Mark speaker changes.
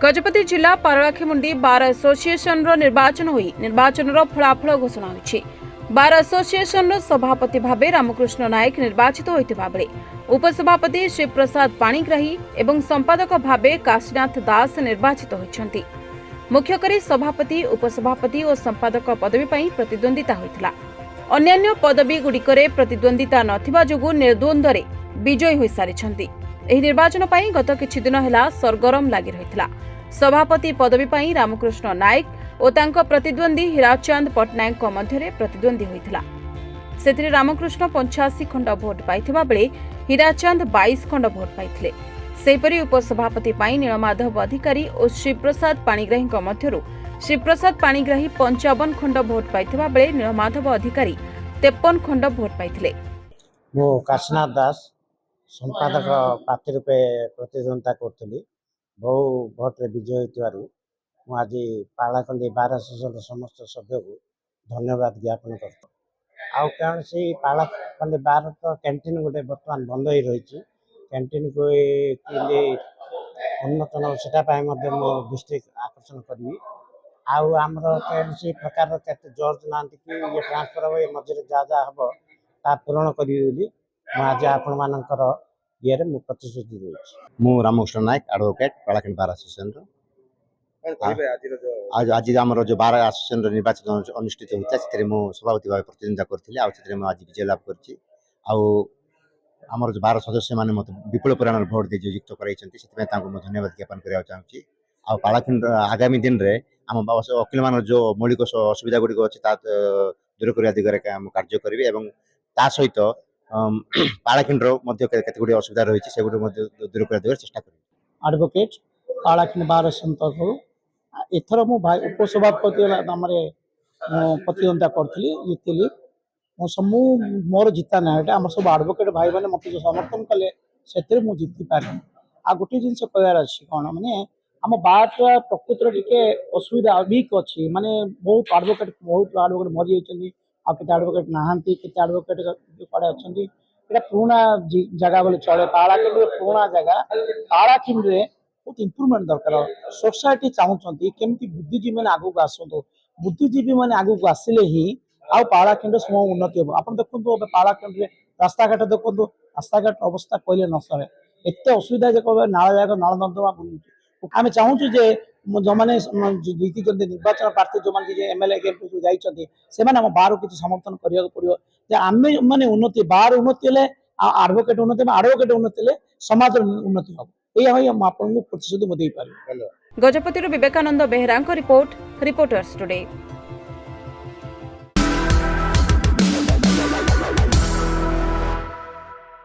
Speaker 1: गजपति जिला Paralakhemundi bar association निर्वाचन होई निर्वाचन फलाफल घोषणा होईछि। बार एसोसिएशन सभापति भावे रामकृष्ण नायक निर्वाचित होइतिबा बेले उपसभापति शिवप्रसाद पाणिग्राही एवं संपादक भावे काशीनाथ दास निर्वाचित होइछन्ति। मुख्यकरी सभापति उपसभापति और संपादक पदवी पई प्रतिद्वंदिता होइतिला। अन्यान्य पदवी गुड़िकरे प्रतिद्वंदिता नथिबा जोगु निर्द्वंद्वरे विजयी होई सारिछन्ति। एही निर्वाचन पई गत किछि दिन हेला सरगरम लागि रहितला। सभापति पदवी पई रामकृष्ण नायक और तांको प्रतिद्वंदी हीराचंद पटनायक मध्यरे प्रतिद्वंदी होइतिला। सेथिरे रामकृष्ण 85 खंड भोट पाइथिबा बेले हीराचंद 22 खंड भोट पाइथिले। सेहिपरि उपसभापति पई नीलमाधव अधिकारी और शिवप्रसाद पाणिग्राही मध्यरु शिवप्रसाद पाणिग्राही 55 खंड भोट पाइथिबा बेले नीलमाधव अधिकारी 53 खंड भोट पाइथिले।
Speaker 2: मो काशीनाथ दास संपादक प्रार्थी रूपे प्रतिद्वंदिता करथिली। बहु भोट्रे विजय होइतिबारु आज पालाखंडी बार एसोसिएशन समस्त सभ्य को धन्यवाद ज्ञापन करता। आउ कारण से पालाखंडी बार तो कैंटीन गोटे बर्तमान बंद ही रही। कैंटीन को उन्नतन से मो दृष्टि आकर्षण करी। आउ आमर कौन प्रकार जज ना कि ये ट्रांसफर हम मझे जहाँ जहाँ हम ता पूरण करी आज आपण मानकर ये प्रतिश्रुति दूसरी।
Speaker 3: मु रामकृष्ण नायक एडवोकेट पालाखंडी बार एसोसिएशन आज आमर जो बार एसोसिएशन निर्वाचन अनुष्ठित होता है मु सभापति भाव प्रतिद्वंदिता करी आज विजय लाभ कर बार सदस्य मैंने मत विपुल परिमाण भोट दे युक्त कर धन्यवाद ज्ञापन करने चाहिए। पालाखंड आगामी दिन में आम वकील मान जो मौलिक असुविधा गुड़िक अच्छी दूर करने दिगरे कार्य करेंगे और ता सहित पालाखंडर गुड़ी असुविधा रही से दूर करने दिगरे चेष्टा करेंगे।
Speaker 4: एडवोकेट पालाखंड बार संपर्क एथर मु उपसभापति नाम प्रतिद्वंदिता करी जीतली। मु मोर जिता ना आम सब एडवोकेट भाई मैंने मत जो समर्थन कले से जीति पारे। आ गोटे जिन कहार अच्छी कौन मैंने आम बारटा प्रकृतर टी असुविधा वीक अच्छी माने बहुत एडवोकेट मरी जाती आते एडवोकेट नहांती केते एडवोकेट कड़े अच्छा पुराना जगह बोले चले। पालाखंड पुराना जगह पालाखंड बहुत इम्प्रूवमेंट दरकार। सोसाइटी चाहूँगी केमती बुद्धिजीवी मैंने आगू आसतु बुद्धिजीवी मैंने आगू आसिले ही आ पालाखंड समय उन्नति हम। आप देखो पालाखंड रास्ता घाट देखो रास्ता घाट अवस्था कहले न सरे एत असुविधा जो कह नाला जाक नाल नर्दमा बुलूँ। आम चाहूँ जे जो मैंने जीति निर्वाचन प्रार्थी जो मैंने एमएलए जाइए से बार किसी समर्थन करा पड़ो। आम मैंने उन्नति बार उन्नति एडवोकेट उन्नति एडवोकेट उन्नति समाज उन्नति हम यही आपको प्रतिश्रुति पार।
Speaker 1: Gajapati Vivekananda Behera report reporters today.